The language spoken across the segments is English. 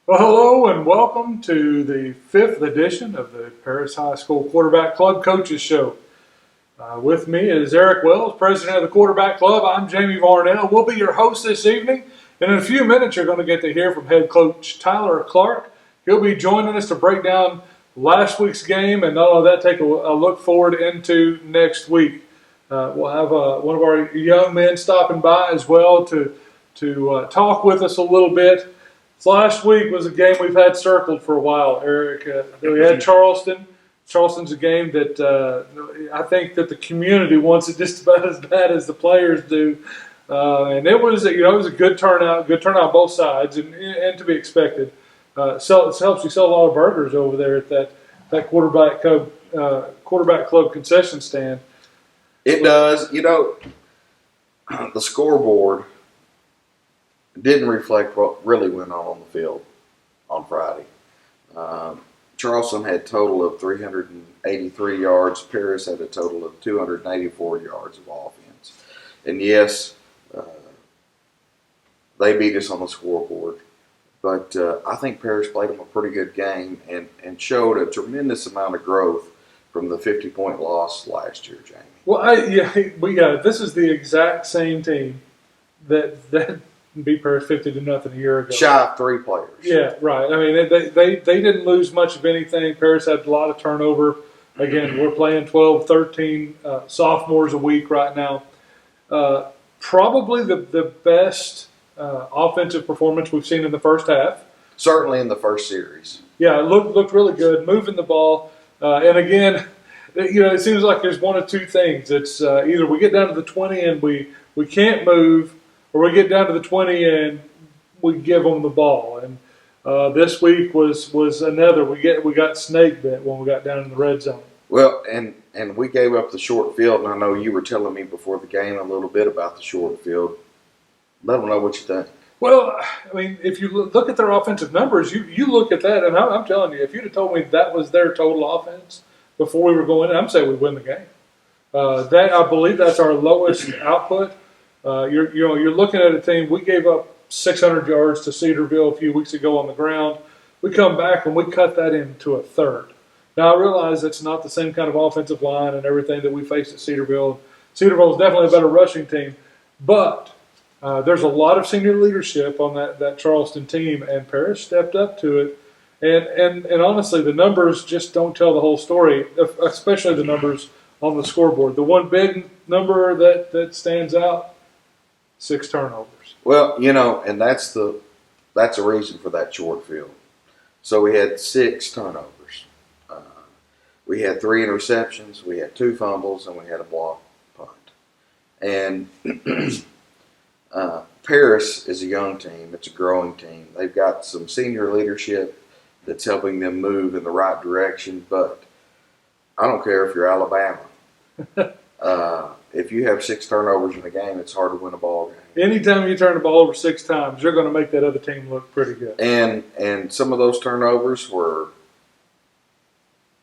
Well, hello and welcome to the fifth edition of the Paris High School Quarterback Club Coaches Show. With me is Eric Wells, president of the Quarterback Club. I'm Jamie Varnell. We'll be your host this evening. And in a few minutes, you're going to get to hear from head coach Tyler Clark. He'll be joining us to break down last week's game and not only that, take a look forward into next week. We'll have one of our young men stopping by as well to talk with us a little bit. Last week was a game we've had circled for a while, Eric. We had Charleston. Charleston's a game that I think that the community wants it just about as bad as the players do. And it was a good turnout on both sides, and to be expected. It helps you sell a lot of burgers over there at that quarterback club concession stand. It does. The scoreboard didn't reflect what really went on the field on Friday. Charleston had a total of 383 yards. Paris had a total of 284 yards of offense. And yes, they beat us on the scoreboard. But I think Paris played them a pretty good game and showed a tremendous amount of growth from the 50-point loss last year, Jamie. Well, this is the exact same team that beat Paris 50-0 a year ago. Shy of 3 players. Yeah, right. I mean, they didn't lose much of anything. Paris had a lot of turnover. Again, we're playing 12, 13 sophomores a week right now. Probably the best offensive performance we've seen in the first half. Certainly in the first series. Yeah, it looked really good, moving the ball. And again, it seems like there's one of two things. It's either we get down to the 20 and we can't move, or we get down to the 20 and we give them the ball. And this week was another. We got snake bit when we got down in the red zone. Well, and we gave up the short field, and I know you were telling me before the game a little bit about the short field. Let them know what you think. Well, I mean, if you look at their offensive numbers, you look at that, and I'm telling you, if you'd have told me that was their total offense before we were going in, I'm saying we win the game. I believe that's our lowest output. You're looking at a team. We gave up 600 yards to Cedarville a few weeks ago on the ground. We come back and we cut that into a third. Now I realize it's not the same kind of offensive line and everything that we faced at Cedarville. Cedarville is definitely a better rushing team, but there's a lot of senior leadership on that Charleston team, and Paris stepped up to it. And honestly, the numbers just don't tell the whole story, especially the numbers on the scoreboard. The one big number that stands out, 6 turnovers. Well, and that's a reason for that short field. So we had 6 turnovers. We had 3 interceptions, we had 2 fumbles, and we had a blocked punt. And Paris is a young team. It's a growing team. They've got some senior leadership that's helping them move in the right direction. But I don't care if you're Alabama. If you have 6 turnovers in a game, it's hard to win a ball game. Anytime you turn the ball over 6 times, you're going to make that other team look pretty good. And some of those turnovers were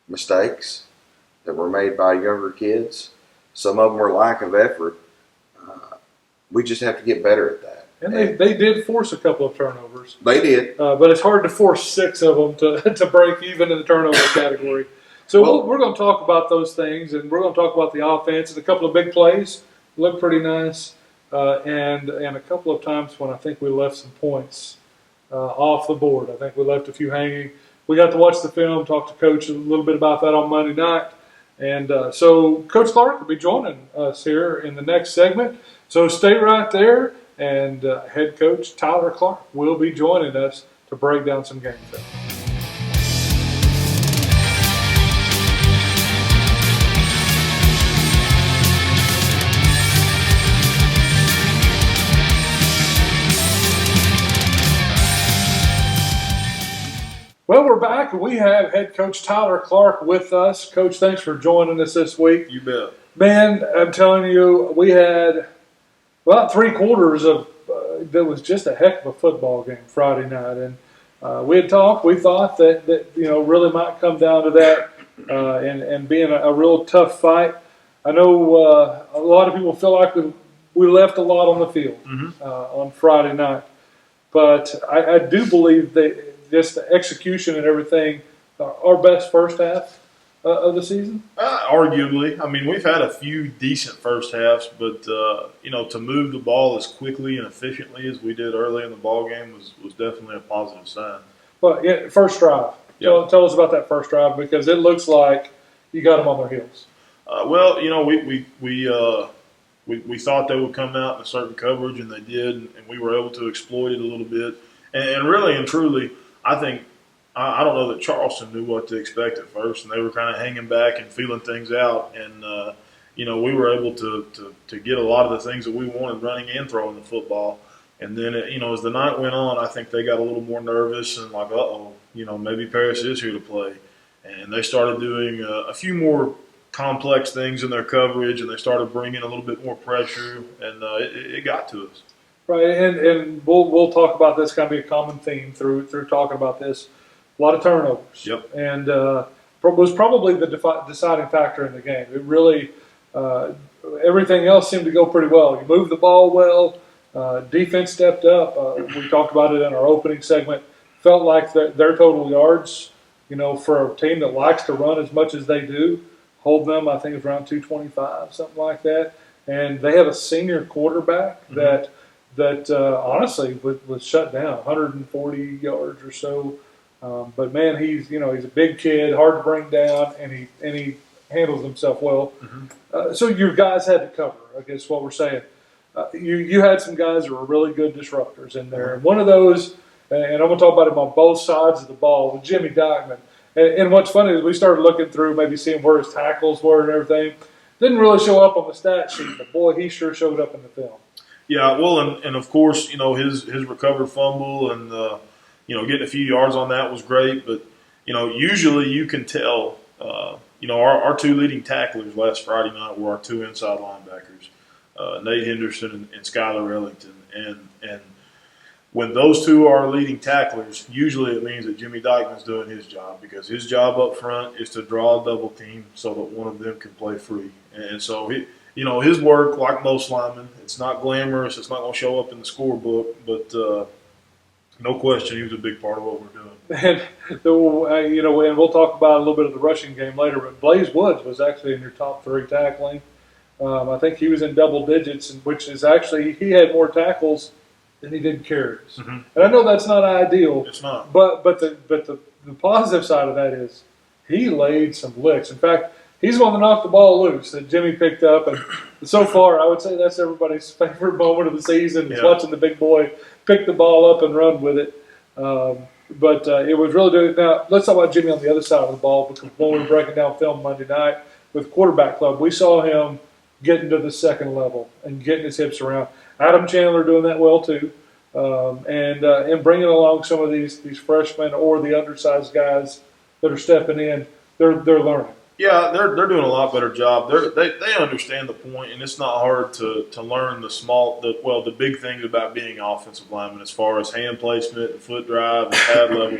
mistakes that were made by younger kids. Some of them were lack of effort. We just have to get better at that. And they did force a couple of turnovers. They did. But it's hard to force 6 of them to break even in the turnover category. So we're going to talk about those things, and we're going to talk about the offense and a couple of big plays. Looked pretty nice. And a couple of times when I think we left some points off the board. I think we left a few hanging. We got to watch the film, talk to Coach a little bit about that on Monday night. And so Coach Clark will be joining us here in the next segment. So stay right there, and head coach Tyler Clark will be joining us to break down some game film. Well, we're back, and we have head coach Tyler Clark with us. Coach, thanks for joining us this week. You bet. Man, I'm telling you, we had about 3 quarters of that was just a heck of a football game Friday night, and we had talked. We thought that really might come down to that, and being a real tough fight. I know a lot of people feel like we left a lot on the field on Friday night, but I do believe that just the execution and everything, our best first half of the season? Arguably. I mean, we've had a few decent first halves, but to move the ball as quickly and efficiently as we did early in the ball game was definitely a positive sign. But yeah, first drive. Yep. Tell us about that first drive, because it looks like you got them on their heels. We thought they would come out in a certain coverage, and they did, and we were able to exploit it a little bit. And really and truly, I think I don't know that Charleston knew what to expect at first, and they were kind of hanging back and feeling things out. And we were able to get a lot of the things that we wanted, running and throwing the football. And then as the night went on, I think they got a little more nervous and like, maybe Paris is here to play. And they started doing a few more complex things in their coverage, and they started bringing a little bit more pressure, and it got to us. Right, and we'll talk about this. Kind of be a common theme through talking about this. A lot of turnovers. Yep. And was probably the deciding factor in the game. It really everything else seemed to go pretty well. You moved the ball well. Defense stepped up. We talked about it in our opening segment. Felt like their total yards, for a team that likes to run as much as they do, hold them, I think it's around 225, something like that. And they have a senior quarterback that honestly was shut down, 140 yards or so. But man, he's a big kid, hard to bring down, and he handles himself well. Mm-hmm. So your guys had to cover, I guess what we're saying. You had some guys that were really good disruptors in there. And one of those, and I'm going to talk about him on both sides of the ball, with Jimmy Dykeman. And what's funny is we started looking through, maybe seeing where his tackles were and everything. Didn't really show up on the stat sheet, but boy, he sure showed up in the film. Yeah, well, and of course, his recovered fumble and getting a few yards on that was great. But usually you can tell. Our two leading tacklers last Friday night were our two inside linebackers, Nate Henderson and Skylar Ellington, and when those two are leading tacklers, usually it means that Jimmy Dykeman's doing his job, because his job up front is to draw a double team so that one of them can play free. And so his work, like most linemen, it's not glamorous. It's not going to show up in the scorebook, but no question, he was a big part of what we're doing. And and we'll talk about a little bit of the rushing game later. But Blaze Woods was actually in your top 3 tackling. I think he was in double digits, which is actually he had more tackles than he did carries. Mm-hmm. And I know that's not ideal. It's not. But the positive side of that is he laid some licks. In fact, he's the one that knocked the ball loose that Jimmy picked up. And so far, I would say that's everybody's favorite moment of the season is watching the big boy pick the ball up and run with it. But it was really good. Now, let's talk about Jimmy on the other side of the ball, because when we were breaking down film Monday night with Quarterback Club, we saw him getting to the second level and getting his hips around. Adam Chandler doing that well too, and bringing along some of these freshmen or the undersized guys that are stepping in. They're learning. Yeah, they're doing a lot better job. They understand the point, and it's not hard to learn the big things about being offensive lineman, as far as hand placement and foot drive and pad level.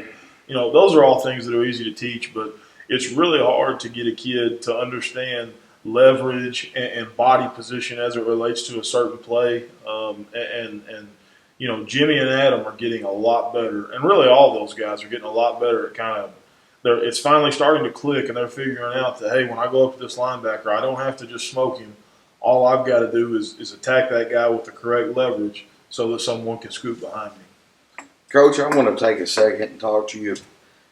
Those are all things that are easy to teach, but it's really hard to get a kid to understand leverage and body position as it relates to a certain play. Jimmy and Adam are getting a lot better, and really all those guys are getting a lot better at it's finally starting to click, and they're figuring out that, hey, when I go up to this linebacker, I don't have to just smoke him. All I've got to do is attack that guy with the correct leverage so that someone can scoot behind me. Coach, I want to take a second and talk to you,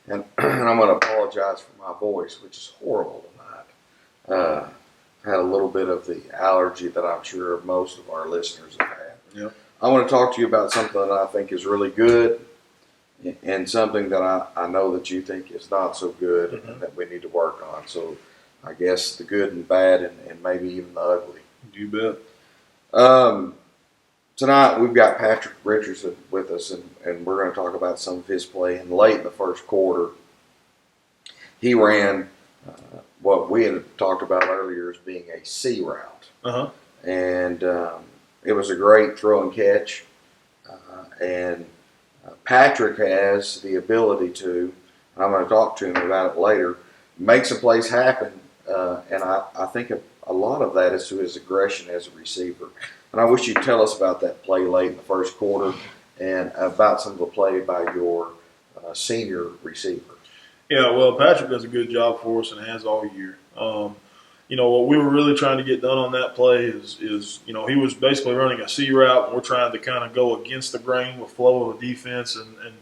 and I'm going to apologize for my voice, which is horrible tonight. Had a little bit of the allergy that I'm sure most of our listeners have had. Yep. I want to talk to you about something that I think is really good, and something that I know that you think is not so good, mm-hmm. and that we need to work on. So I guess the good and bad, and maybe even the ugly. You bet. Tonight we've got Patrick Richardson with us, and we're going to talk about some of his play. And late in the first quarter, he ran what we had talked about earlier as being a C route. Uh-huh. And it was a great throw and catch. And Patrick has the ability to, and I'm going to talk to him about it later, make some plays happen. And I think a lot of that is to his aggression as a receiver. And I wish you'd tell us about that play late in the first quarter, and about some of the play by your senior receiver. Yeah, well, Patrick does a good job for us and has all year. What we were really trying to get done on that play is he was basically running a C route, and we're trying to kind of go against the grain with flow of the defense and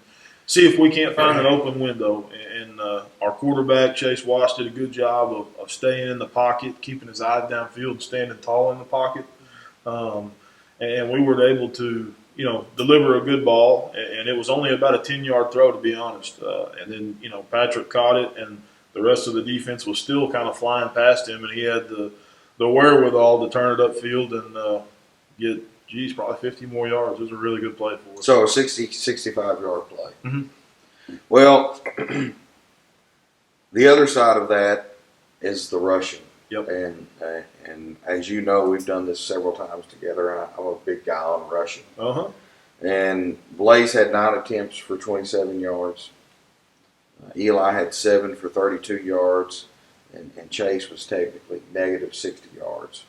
see if we can't find an open window. And our quarterback, Chase Wash, did a good job of staying in the pocket, keeping his eyes downfield, standing tall in the pocket. And we were able to, deliver a good ball. And it was only about a 10-yard throw, to be honest. And then, Patrick caught it, and the rest of the defense was still kind of flying past him, and he had the wherewithal to turn it upfield and get, probably 50 more yards. It was a really good play for us. So a 65-yard play. Mm-hmm. Well, the other side of that is the rushing. Yep. And as you know, we've done this several times together, and I'm a big guy on rushing. Uh-huh. And Blaze had 9 attempts for 27 yards. Eli had 7 for 32 yards, and Chase was technically negative 60 yards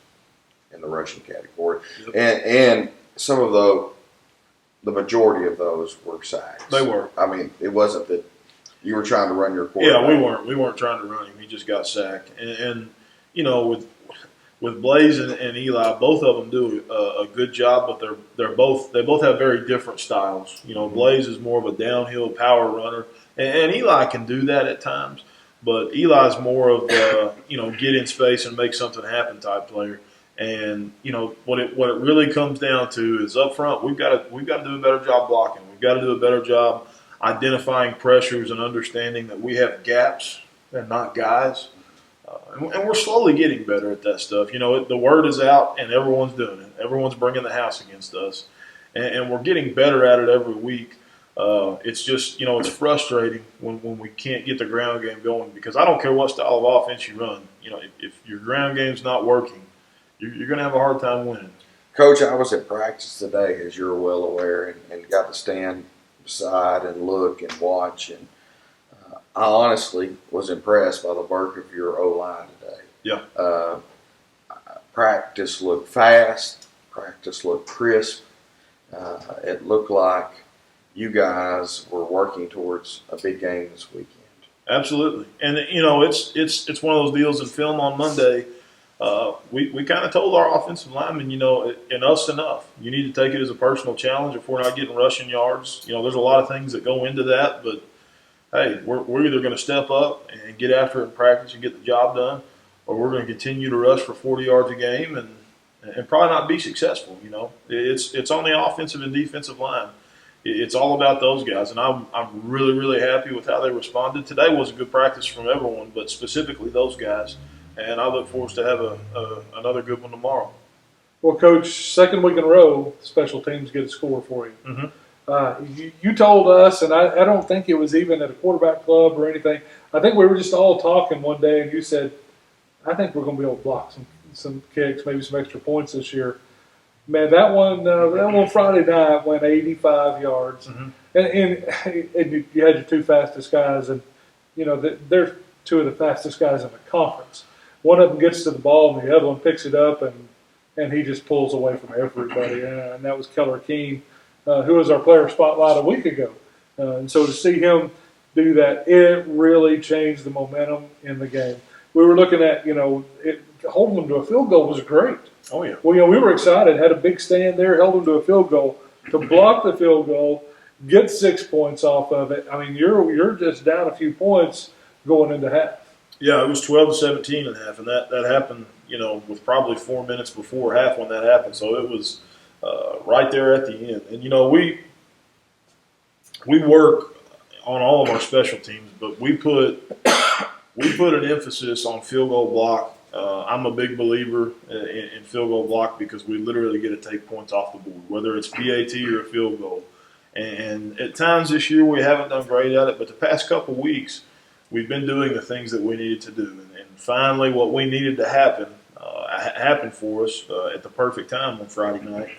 in the rushing category. Yep. And some of the majority of those were sacks. They were. I mean, it wasn't that you were trying to run your quarterback. Yeah, we weren't trying to run him. He just got sacked. And with Blaze and Eli, both of them do a good job, but they both have very different styles. Blaze is more of a downhill power runner, and Eli can do that at times. But Eli's more of the get in space and make something happen type player. And what it really comes down to is up front we've got to do a better job blocking. We've got to do a better job identifying pressures and understanding that we have gaps and not guys. And we're slowly getting better at that stuff. The word is out, and everyone's doing it. Everyone's bringing the house against us, and we're getting better at it every week. It's just, it's frustrating when we can't get the ground game going, because I don't care what style of offense you run. If your ground game's not working, you're going to have a hard time winning. Coach, I was at practice today, as you're well aware, and got to stand beside and look and watch, and I honestly was impressed by the work of your O-line today. Yeah. Practice looked fast. Practice looked crisp. It looked like you guys were working towards a big game this weekend. Absolutely. And, it's one of those deals in film on Monday. We kind of told our offensive linemen, enough's enough. You need to take it as a personal challenge if we're not getting rushing yards. There's a lot of things that go into that, but hey, we're either going to step up and get after it in practice and get the job done, or we're going to continue to rush for 40 yards a game and probably not be successful. It's on the offensive and defensive line. It's all about those guys, and I'm really, really happy with how they responded. Today was a good practice from everyone, but specifically those guys, and I look forward to have another good one tomorrow. Well, Coach, second week in a row, special teams get a score for you. Mm-hmm. You told us, and I don't think it was even at a quarterback club or anything. I think we were just all talking one day, and you said, I think we're going to be able to block some kicks, maybe some extra points this year. Man, that one Friday night went 85 yards. Mm-hmm. And you had your two fastest guys, and, they're two of the fastest guys in the conference. One of them gets to the ball, and the other one picks it up, and he just pulls away from everybody. And that was Keller Keene, who was our player spotlight a week ago. And so to see him do that, it really changed the momentum in the game. We were looking at, holding them to a field goal was great. Oh, yeah. Well, we were excited, had a big stand there, held them to a field goal. To block the field goal, get 6 points off of it. I mean, you're just down a few points going into half. Yeah, it was 12-17 at half, and that happened, with probably 4 minutes before half when that happened. So it was right there at the end. And, we work on all of our special teams, but we put an emphasis on field goal block. I'm a big believer in field goal block because we literally get to take points off the board, whether it's PAT or a field goal. And at times this year we haven't done great at it, but the past couple weeks we've been doing the things that we needed to do. And finally what we needed to happen happened for us at the perfect time on Friday night.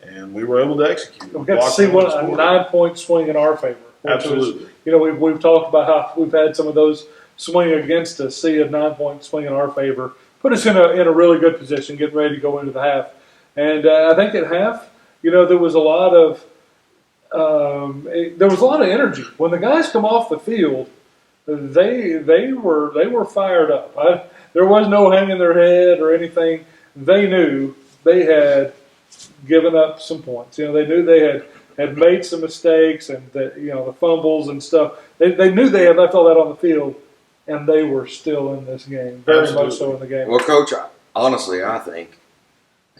And we were able to execute. We got to see what a 9-point swing in our favor. Absolutely. We've talked about how we've had some of those swing against us. See a 9-point swing in our favor, put us in a really good position, getting ready to go into the half. And I think at half, there was a lot of there was a lot of energy when the guys come off the field. They were fired up. There was no hanging their head or anything. They knew they had given up some points. They knew they had made some mistakes and that the fumbles and stuff. They knew they had left all that on the field, and they were still in this game, very Absolutely. much so in the game. Well, Coach, honestly, I think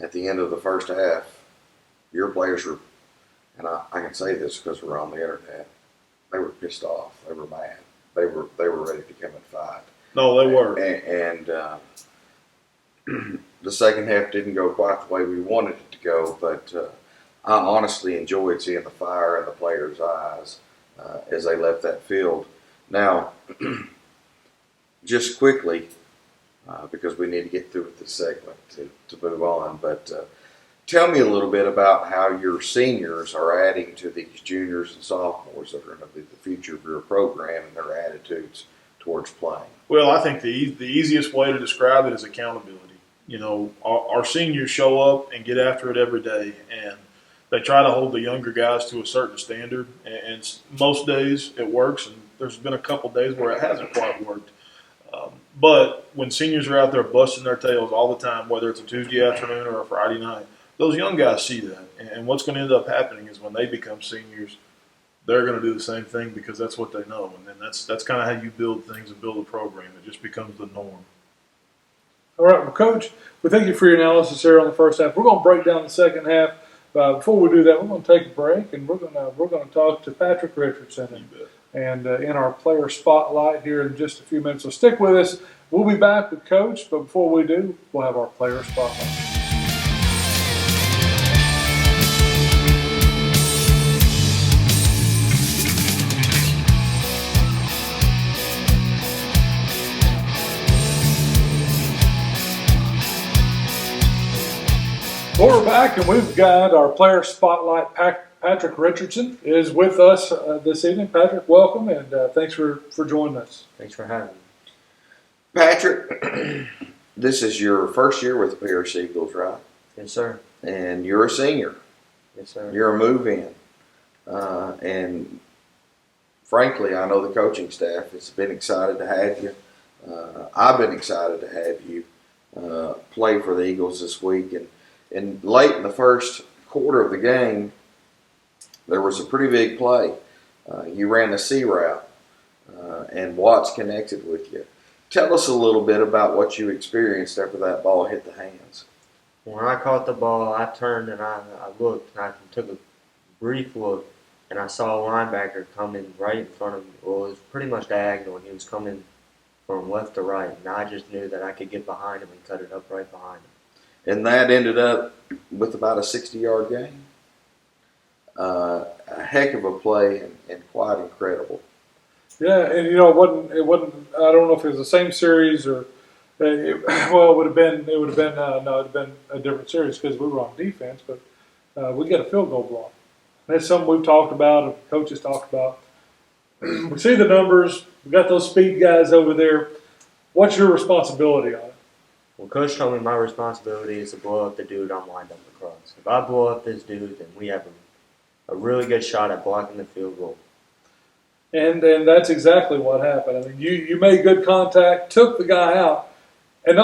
at the end of the first half, your players were, and I can say this because we're on the internet, they were pissed off. They were mad. They were ready to come and fight. No, they were. And the second half didn't go quite the way we wanted it to go, but I honestly enjoyed seeing the fire in the players' eyes as they left that field. Now, just quickly, because we need to get through with this segment to move on, but tell me a little bit about how your seniors are adding to these juniors and sophomores that are going to be the future of your program and their attitudes towards playing. Well, I think the easiest way to describe it is accountability. Our seniors show up and get after it every day, and they try to hold the younger guys to a certain standard. And most days it works, and there's been a couple days where it hasn't quite worked. But when seniors are out there busting their tails all the time, whether it's a Tuesday afternoon or a Friday night, those young guys see that. And what's going to end up happening is when they become seniors, they're going to do the same thing because that's what they know. And then that's kind of how you build things and build a program. It just becomes the norm. All right, well, Coach, we thank you for your analysis here on the first half. We're going to break down the second half. Before we do that, we're going to take a break, and we're going to talk to Patrick Richardson and in our player spotlight here in just a few minutes. So stick with us. We'll be back with Coach, but before we do, we'll have our player spotlight. Well, we're back, and we've got our player spotlight. Patrick Richardson is with us this evening. Patrick, welcome, and thanks for joining us. Thanks for having me. Patrick, this is your first year with the Paris Eagles, right? Yes, sir. And you're a senior. Yes, sir. You're a move-in. And frankly, I know the coaching staff has been excited to have you. I've been excited to have you play for the Eagles this week. And late in the first quarter of the game, there was a pretty big play. You ran a C route, and Watts connected with you. Tell us a little bit about what you experienced after that ball hit the hands. When I caught the ball, I turned and I looked, and I took a brief look, and I saw a linebacker coming right in front of me. Well, it was pretty much diagonal, and he was coming from left to right, and I just knew that I could get behind him and cut it up right behind him. And that ended up with about a 60-yard gain. A heck of a play and quite incredible. Yeah, and it wasn't. I don't know if it was the same series or. It would have been. No, it'd have been a different series because we were on defense. But we got a field goal block. That's something we've talked about. And coaches talked about. We see the numbers. We got those speed guys over there. What's your responsibility on it? Well, Coach told me my responsibility is to blow up the dude I'm lined up across. If I blow up this dude, then we have a really good shot at blocking the field goal. And that's exactly what happened. I mean, you made good contact, took the guy out, and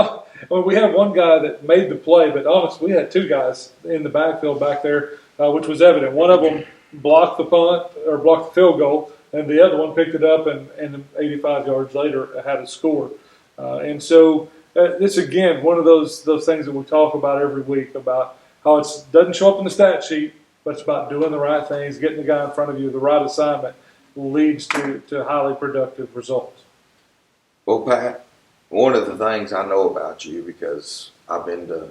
we had one guy that made the play, but honestly, we had two guys in the backfield back there, which was evident. One of them blocked the punt or blocked the field goal, and the other one picked it up and 85 yards later had a score. And so this again one of those things that we talk about every week about how it doesn't show up in the stat sheet, but it's about doing the right things, getting the guy in front of you, the right assignment leads to highly productive results. Well, Pat, one of the things I know about you, because I've been to,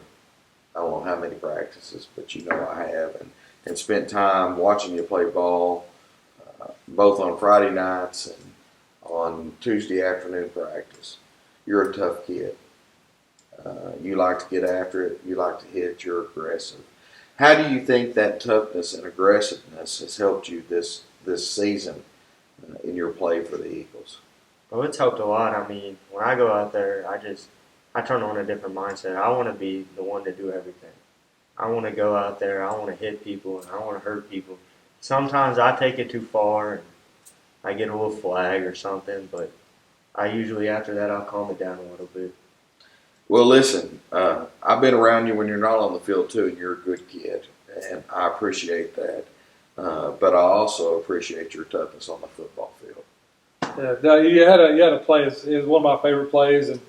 I don't know how many practices, but I have, and spent time watching you play ball, both on Friday nights and on Tuesday afternoon practice. You're a tough kid. You like to get after it. You like to hit. You're aggressive. How do you think that toughness and aggressiveness has helped you this season in your play for the Eagles? Well, it's helped a lot. I mean, when I go out there, I turn on a different mindset. I want to be the one to do everything. I want to go out there. I want to hit people, and I want to hurt people. sometimes I take it too far and I get a little flag or something, but I usually after that I'll calm it down a little bit. Well, listen, I've been around you when you're not on the field too, and you're a good kid, and I appreciate that. But I also appreciate your toughness on the football field. Yeah, no, you had a play. It's one of my favorite plays, and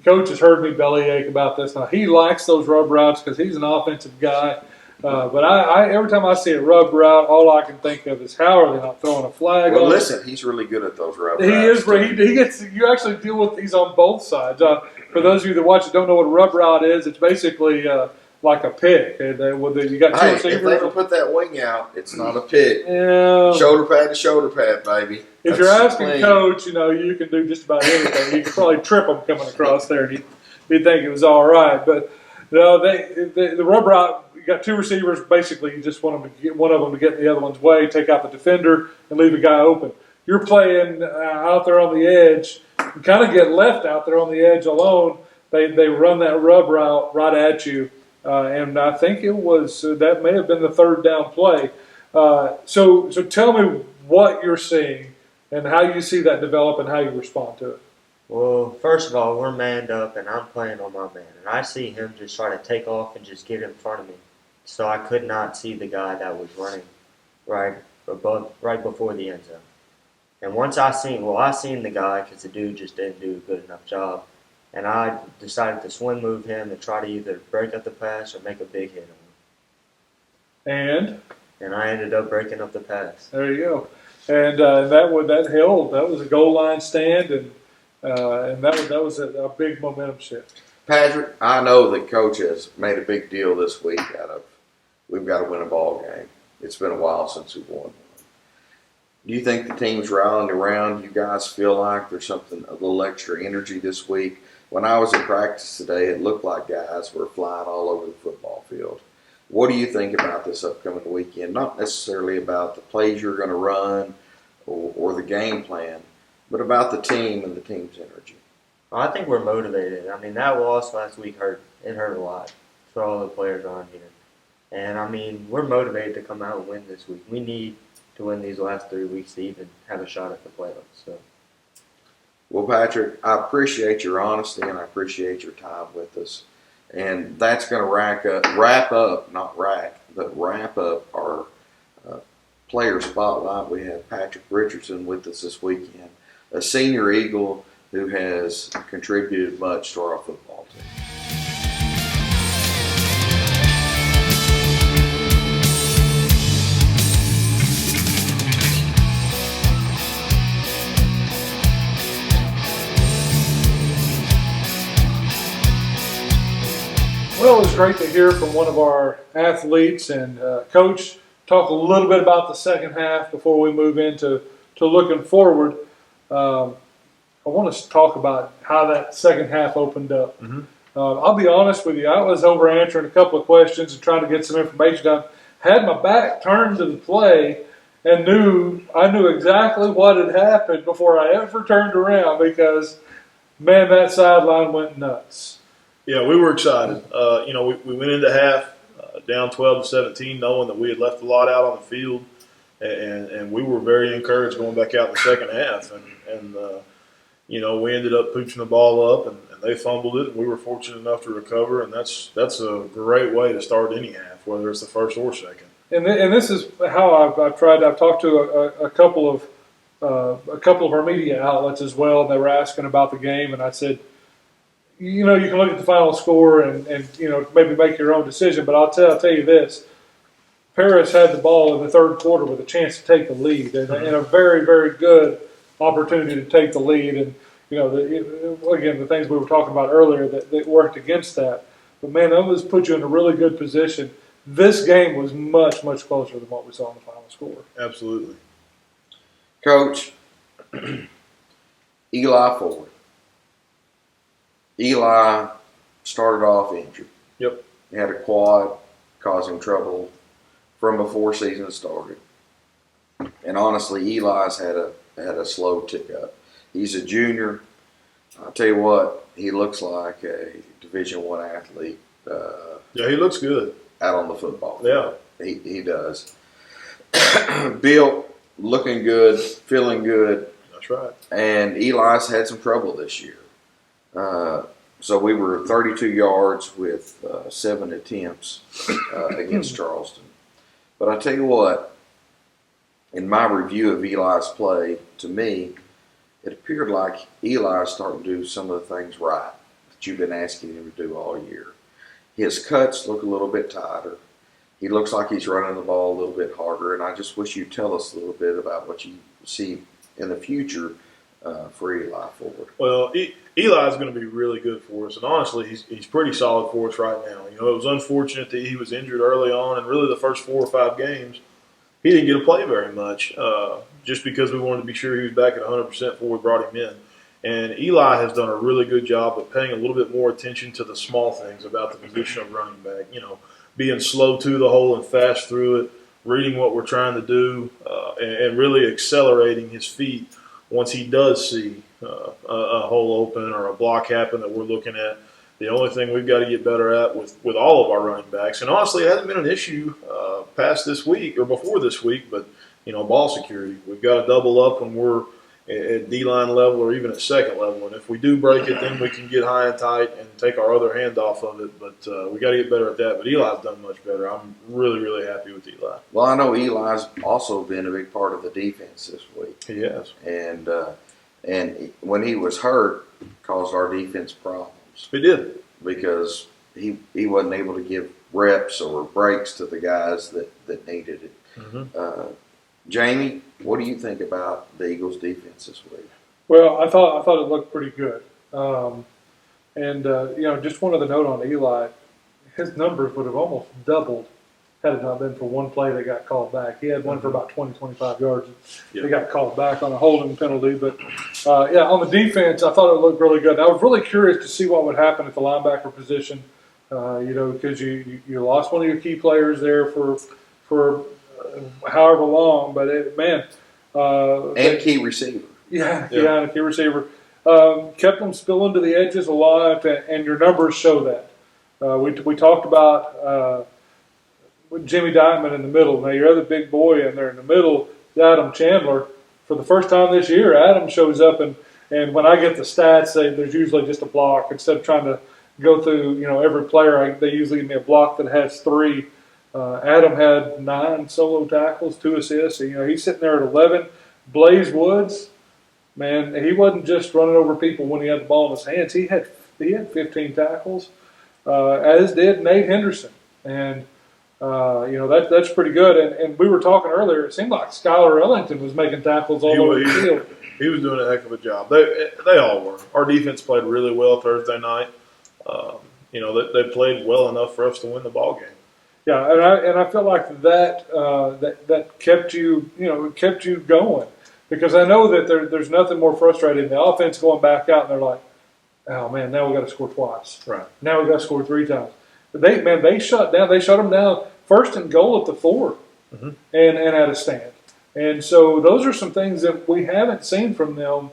Coach has heard me bellyache about this. Now he likes those rub routes because he's an offensive guy. But I every time I see a rub route, all I can think of is how are they not throwing a flag? Well, on listen, he's really good at those rub He routes. is. He gets. You actually deal with these on both sides. For those of you that watch it, don't know what a rub route is. It's basically like a pick. And you got two Hey, if they receivers. can put that wing out, it's not a pick. Yeah. Shoulder pad to shoulder pad, baby. If That's you're asking clean. Coach, you can do just about anything. You can probably trip them coming across there, and you'd think it was all right. But no, the rub route. You got two receivers. Basically, you just want them to get one of them to get in the other one's way, take out the defender, and leave the guy open. You're playing out there on the edge. You kind of get left out there on the edge alone. They run that rub route right at you, and I think it was that may have been the third down play. So tell me what you're seeing and how you see that develop and how you respond to it. Well, first of all, we're manned up and I'm playing on my man, and I see him just try to take off and just get in front of me. So I could not see the guy that was running right before the end zone. And once I seen the guy because the dude just didn't do a good enough job. And I decided to swing move him and try to either break up the pass or make a big hit on him. And I ended up breaking up the pass. There you go. And that held. That was a goal line stand, and that was a big momentum shift. Patrick, I know that Coach has made a big deal this week out of we've got to win a ball game. It's been a while since we've won one. Do you think the team's rallying around? You guys feel like there's a little extra energy this week? When I was in practice today, it looked like guys were flying all over the football field. What do you think about this upcoming weekend? Not necessarily about the plays you're going to run or the game plan, but about the team and the team's energy. I think we're motivated. I mean, that loss last week hurt. It hurt a lot for all the players on here. And, I mean, we're motivated to come out and win this week. We need to win these last 3 weeks to even have a shot at the playoffs. So. Well, Patrick, I appreciate your honesty and I appreciate your time with us. And that's going to wrap up our player spotlight. We have Patrick Richardson with us this weekend, a senior Eagle who has contributed much to our football team. Well, it was great to hear from one of our athletes and Coach talk a little bit about the second half before we move into looking forward. I want to talk about how that second half opened up. Mm-hmm. I'll be honest with you. I was over answering a couple of questions and trying to get some information down. Had my back turned to the play and I knew exactly what had happened before I ever turned around because, man, that sideline went nuts. Yeah, we were excited. We went into half down 12-17, knowing that we had left a lot out on the field, and we were very encouraged going back out in the second half. And we ended up pooching the ball up, and they fumbled it, and we were fortunate enough to recover. And that's a great way to start any half, whether it's the first or second. And this is how I've tried. I've talked to a couple of our media outlets as well, and they were asking about the game, and I said, you can look at the final score and maybe make your own decision, but I'll tell you this. Paris had the ball in the third quarter with a chance to take the lead and a very, very good opportunity to take the lead. And, again, the things we were talking about earlier that worked against that. But, man, that was put you in a really good position. This game was much, much closer than what we saw in the final score. Absolutely. Coach, Eli Ford. Eli started off injured. Yep. He had a quad causing trouble from before season started. And honestly, Eli's had a slow tick up. He's a junior. I'll tell you what, he looks like a Division I athlete. Yeah, he looks good Out on the football field. Yeah. He does. built, looking good, feeling good. That's right. And Eli's had some trouble this year. So we were 32 yards with 7 attempts against Charleston. But I tell you what, in my review of Eli's play, to me, it appeared like Eli's starting to do some of the things right that you've been asking him to do all year. His cuts look a little bit tighter. He looks like he's running the ball a little bit harder, and I just wish you'd tell us a little bit about what you see in the future for Eli forward. Well, Eli's going to be really good for us, and honestly, he's pretty solid for us right now. You know, it was unfortunate that he was injured early on, and really the first 4 or 5 games, he didn't get to play very much, just because we wanted to be sure he was back at 100% before we brought him in. And Eli has done a really good job of paying a little bit more attention to the small things about the position of running back. You know, being slow to the hole and fast through it, reading what we're trying to do, and really accelerating his feet once he does see a hole open or a block happen that we're looking at. The only thing we've got to get better at with all of our running backs, and honestly, it hasn't been an issue past this week or before this week, but, you know, ball security. We've got to double up when we're at D-line level or even at second level. And if we do break it, then we can get high and tight and take our other hand off of it. But we got to get better at that. But Eli's done much better. I'm really, really happy with Eli. Well, I know Eli's also been a big part of the defense this week. He has. And when he was hurt, caused our defense problems. He did. Because he wasn't able to give reps or breaks to the guys that needed it. Mm-hmm. Jamie, what do you think about the Eagles' defense this week? Well, I thought it looked pretty good. You know, just one other note on Eli, his numbers would have almost doubled had it not been for one play that got called back. He had one for about 20, 25 yards. They got called back on a holding penalty. But, yeah, on the defense, I thought it looked really good. I was really curious to see what would happen at the linebacker position, you know, because you lost one of your key players there for however long. But, And key receiver. Yeah, and a key receiver. Kept them spilling to the edges a lot, and your numbers show that. We talked about Jimmy Diamond in the middle. Now, your other big boy in there in the middle, Adam Chandler. For the first time this year, Adam shows up, and when I get the stats, there's usually just a block. Instead of trying to go through, you know, every player, they usually give me a block that has 3. Adam had 9 solo tackles, 2 assists. You know, he's sitting there at 11. Blaze Woods, man, he wasn't just running over people when he had the ball in his hands. He had 15 tackles, as did Nate Henderson. And, you know, that's pretty good. And we were talking earlier, it seemed like Skylar Ellington was making tackles all over the field. He was doing a heck of a job. They all were. Our defense played really well Thursday night. You know, they played well enough for us to win the ball game. Yeah, and I feel like that kept you, you know, kept you going, because I know that there's nothing more frustrating than the offense going back out and they're like, oh man, now we got to score twice. Right. Now we got to score 3 times. But they shut them down 1st and goal at the 4, mm-hmm. and at a stand. And so those are some things that we haven't seen from them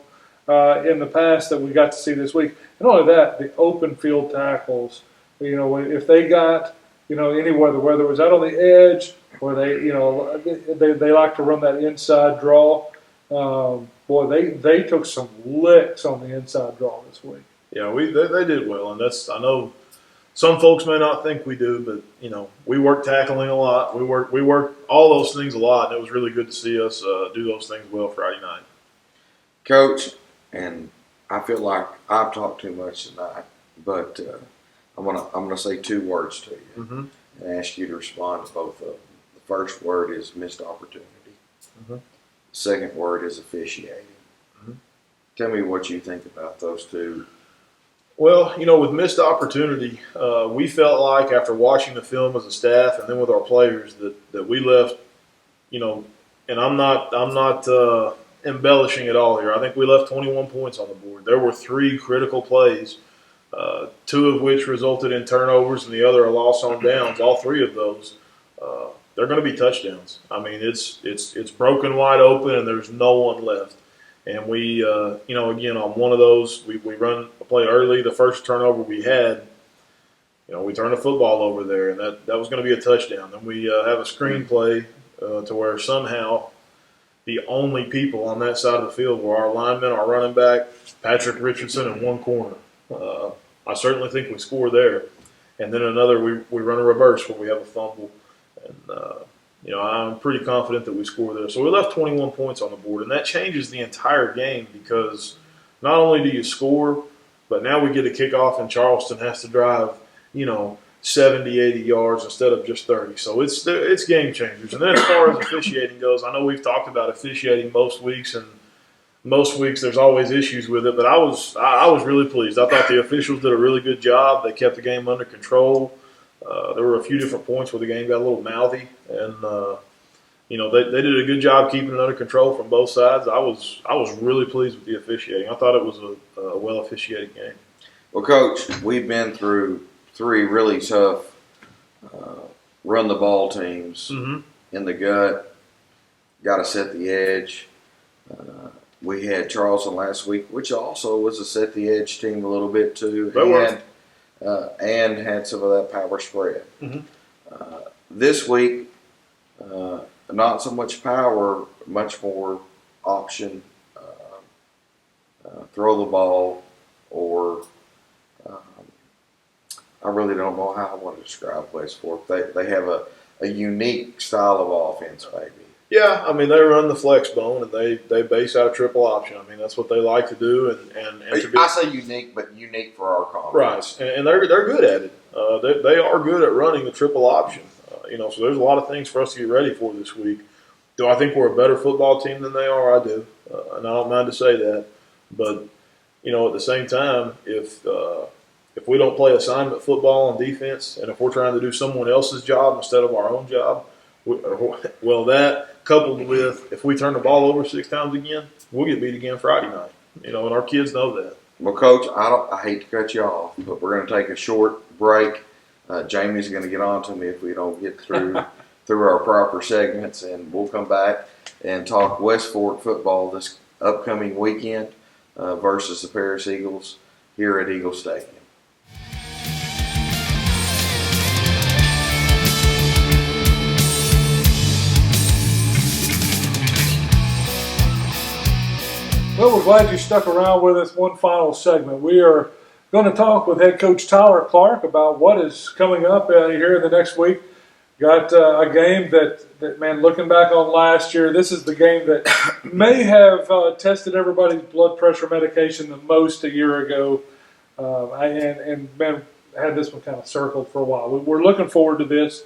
in the past that we got to see this week. And not only that, the open field tackles. You know, if they got, you know, whether it was out on the edge or they like to run that inside draw. Boy, they took some licks on the inside draw this week. Yeah, they did well, and I know some folks may not think we do, but you know, we work tackling a lot. We work all those things a lot, and it was really good to see us do those things well Friday night. Coach, and I feel like I've talked too much tonight, but I'm gonna say 2 words to you, mm-hmm. and ask you to respond to both of them. The first word is missed opportunity. Mm-hmm. The second word is officiating. Mm-hmm. Tell me what you think about those 2. Well, you know, with missed opportunity, we felt like after watching the film as a staff and then with our players that we left, you know, and I'm not embellishing at all here. I think we left 21 points on the board. There were 3 critical plays, 2 of which resulted in turnovers and the other a loss on downs. All 3 of those, they're going to be touchdowns. I mean, it's broken wide open and there's no one left. And we, you know, again, on one of those, we run a play early. The first turnover we had, you know, we turned the football over there, and that was going to be a touchdown. Then we have a screen play to where somehow the only people on that side of the field were our linemen, our running back, Patrick Richardson, in one corner. I certainly think we score there. And then another, we run a reverse when we have a fumble. And, I'm pretty confident that we score there. So we left 21 points on the board, and that changes the entire game because not only do you score, but now we get a kickoff and Charleston has to drive, 70, 80 yards instead of just 30. So it's game changers. And then as far as officiating goes, I know we've talked about officiating most weeks, and most weeks there's always issues with it, but I was really pleased. I thought the officials did a really good job. They kept the game under control. There were a few different points where the game got a little mouthy, and they did a good job keeping it under control from both sides. I was really pleased with the officiating. I thought it was a well officiated game. Well, Coach, we've been through 3 really tough run the ball teams in the gut. Got to set the edge. We had Charleston last week, which also was a set the edge team a little bit too, and had some of that power spread. This week, not so much power, much more option. Throw the ball, or I really don't know how I want to describe West Fork. They have a unique style of offense, maybe. Yeah, I mean, they run the flex bone, and they base out a triple option. I mean, that's what they like to do. And to be, I say unique, but unique for our conference. Right, and they're good at it. They are good at running the triple option. So there's a lot of things for us to get ready for this week. Do I think we're a better football team than they are? I do, and I don't mind to say that. But at the same time, if we don't play assignment football on defense, and if we're trying to do someone else's job instead of our own job, that coupled with if we turn the ball over 6 times again, we'll get beat again Friday night. And our kids know that. Well, Coach, I hate to cut you off, but we're going to take a short break. Jamie's going to get on to me if we don't get through our proper segments, and we'll come back and talk West Fork football this upcoming weekend versus the Paris Eagles here at Eagle Stadium. Well, we're glad you stuck around with us one final segment. We are going to talk with head coach Tyler Clark about what is coming up here in the next week. Got a game that, man, looking back on last year, this is the game that may have tested everybody's blood pressure medication the most a year ago. And man, had this one kind of circled for a while. We're looking forward to this.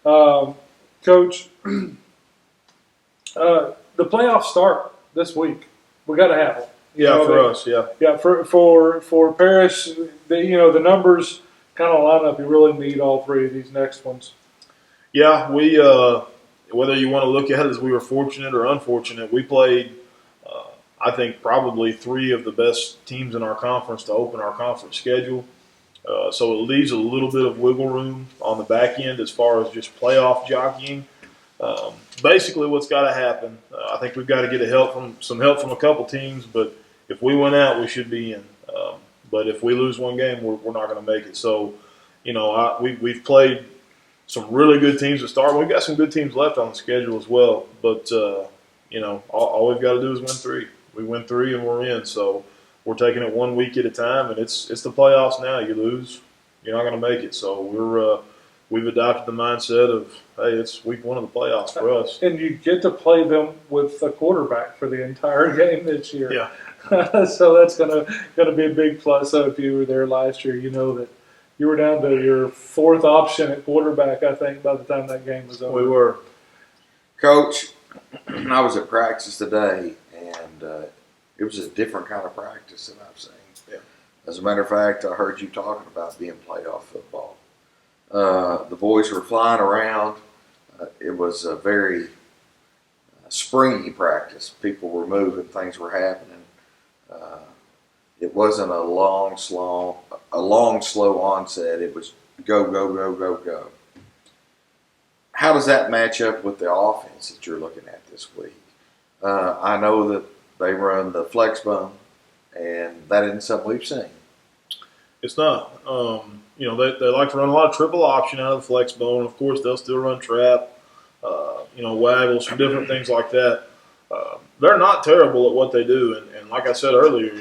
Coach, the playoffs start this week. We got to have them. Us, yeah. Yeah, for Paris, the numbers kind of line up. You really need all 3 of these next ones. Yeah, we whether you want to look at it as we were fortunate or unfortunate, we played, I think, probably 3 of the best teams in our conference to open our conference schedule. So it leaves a little bit of wiggle room on the back end as far as just playoff jockeying. Basically, what's got to happen, I think we've got to get some help from a couple teams, but if we win out, we should be in. But if we lose one game, we're not going to make it. So, we've played some really good teams to start. We've got some good teams left on the schedule as well. But, all we've got to do is win 3. We win 3 and we're in. So we're taking it 1 week at a time, and it's the playoffs now. You lose, you're not going to make it. So we've adopted the mindset of, hey, it's week 1 of the playoffs for us. And you get to play them with a quarterback for the entire game this year. Yeah. So that's gonna be a big plus. So if you were there last year, you know that you were down to your 4th option at quarterback, I think, by the time that game was over. We were. Coach, I was at practice today, and it was a different kind of practice than I've seen. Yeah. As a matter of fact, I heard you talking about being playoff football. The boys were flying around. It was a very springy practice. People were moving. Things were happening. It wasn't a long, slow onset. It was go, go, go, go, go. How does that match up with the offense that you're looking at this week? I know that they run the flex bone, and that isn't something we've seen. It's not. They like to run a lot of triple option out of the flex bone. Of course, they'll still run trap. waggle, some different things like that. They're not terrible at what they do, and like I said earlier,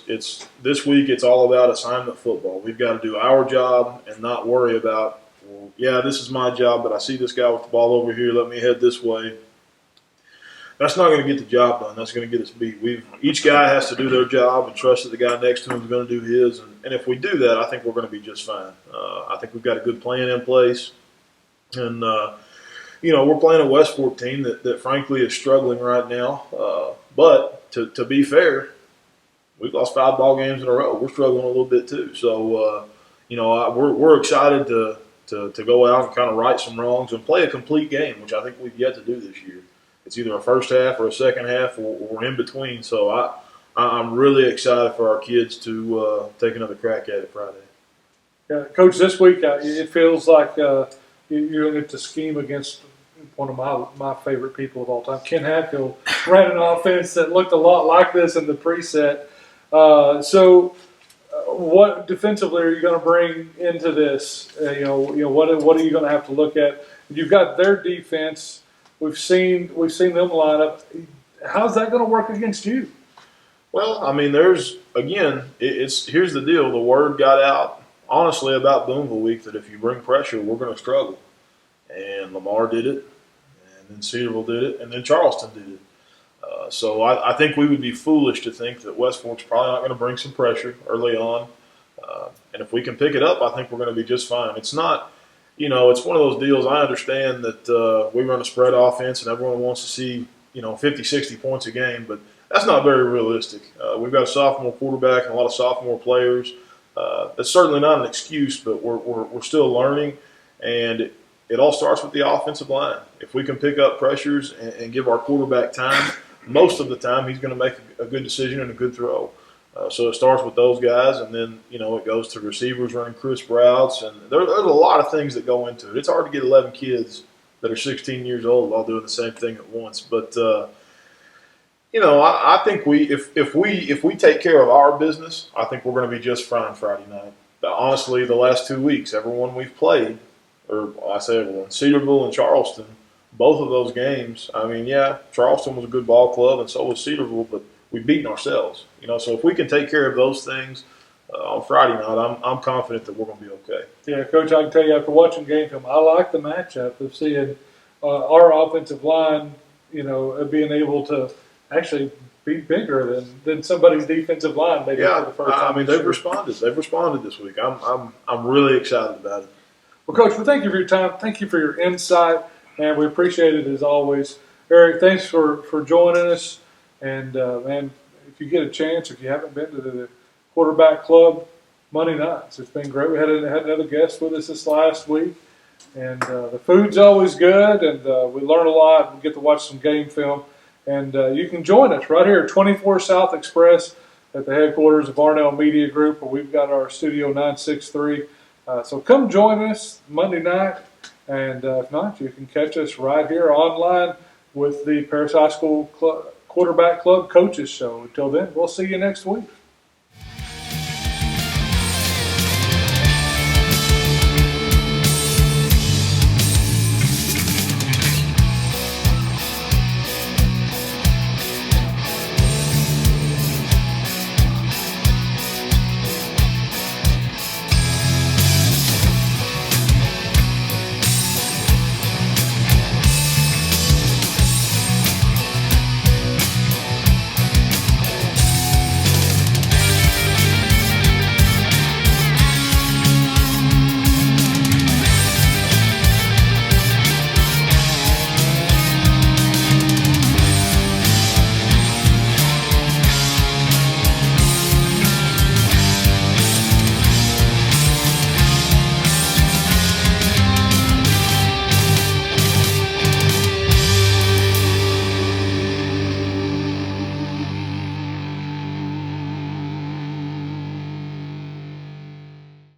it's this week. It's all about assignment football. We've got to do our job and not worry about, well, yeah, this is my job, but I see this guy with the ball over here. Let me head this way. That's not going to get the job done. That's going to get us beat. Each guy has to do their job and trust that the guy next to him is going to do his. And if we do that, I think we're going to be just fine. I think we've got a good plan in place, and we're playing a West Fork team that frankly is struggling right now. But to be fair, we've lost 5 ball games in a row. We're struggling a little bit too. So we're excited to go out and kind of right some wrongs and play a complete game, which I think we've yet to do this year. It's either a first half or a second half or in between. So I'm really excited for our kids to take another crack at it Friday. Yeah, Coach, this week it feels like you're going to get to scheme against one of my favorite people of all time. Ken Hatfield ran an offense that looked a lot like this in the preset. What defensively are you going to bring into this? What are you going to have to look at? You've got their defense. We've seen them line up. How's that going to work against you? Well, I mean, here's the deal. The word got out, honestly, about Boonville week that if you bring pressure, we're going to struggle. And Lamar did it, and then Cedarville did it, and then Charleston did it. So I think we would be foolish to think that West Fork's probably not going to bring some pressure early on. And if we can pick it up, I think we're going to be just fine. It's not, it's one of those deals. I understand that we run a spread offense and everyone wants to see, 50, 60 points a game, but that's not very realistic. We've got a sophomore quarterback and a lot of sophomore players. That's certainly not an excuse, but we're still learning, and it all starts with the offensive line. If we can pick up pressures and give our quarterback time, most of the time he's going to make a good decision and a good throw. So it starts with those guys, and then it goes to receivers running crisp routes, and there's a lot of things that go into it. It's hard to get 11 kids that are 16 years old all doing the same thing at once. But I think if we take care of our business, I think we're going to be just fine Friday night. Honestly, the last 2 weeks, everyone we've played, or I say everyone, Cedarville and Charleston, both of those games. I mean, yeah, Charleston was a good ball club, and so was Cedarville, but we've beaten ourselves. So if we can take care of those things on Friday night, I'm confident that we're going to be okay. Yeah, Coach, I can tell you after watching game film, I like the matchup of seeing our offensive line, being able to actually be bigger than somebody's defensive line. Maybe for the first time. I mean, they've responded. They've responded this week. I'm really excited about it. Well, Coach, thank you for your time. Thank you for your insight, and we appreciate it as always. Eric, thanks for joining us. And, man, if you get a chance, if you haven't been to the Quarterback Club Monday nights, it's been great. We had another guest with us this last week, and the food's always good, and we learn a lot. We get to watch some game film. And you can join us right here at 24 South Express at the headquarters of Varnell Media Group, where we've got our Studio 963. So come join us Monday night, and if not, you can catch us right here online with the Paris High School Quarterback Club Coaches Show. Until then, we'll see you next week.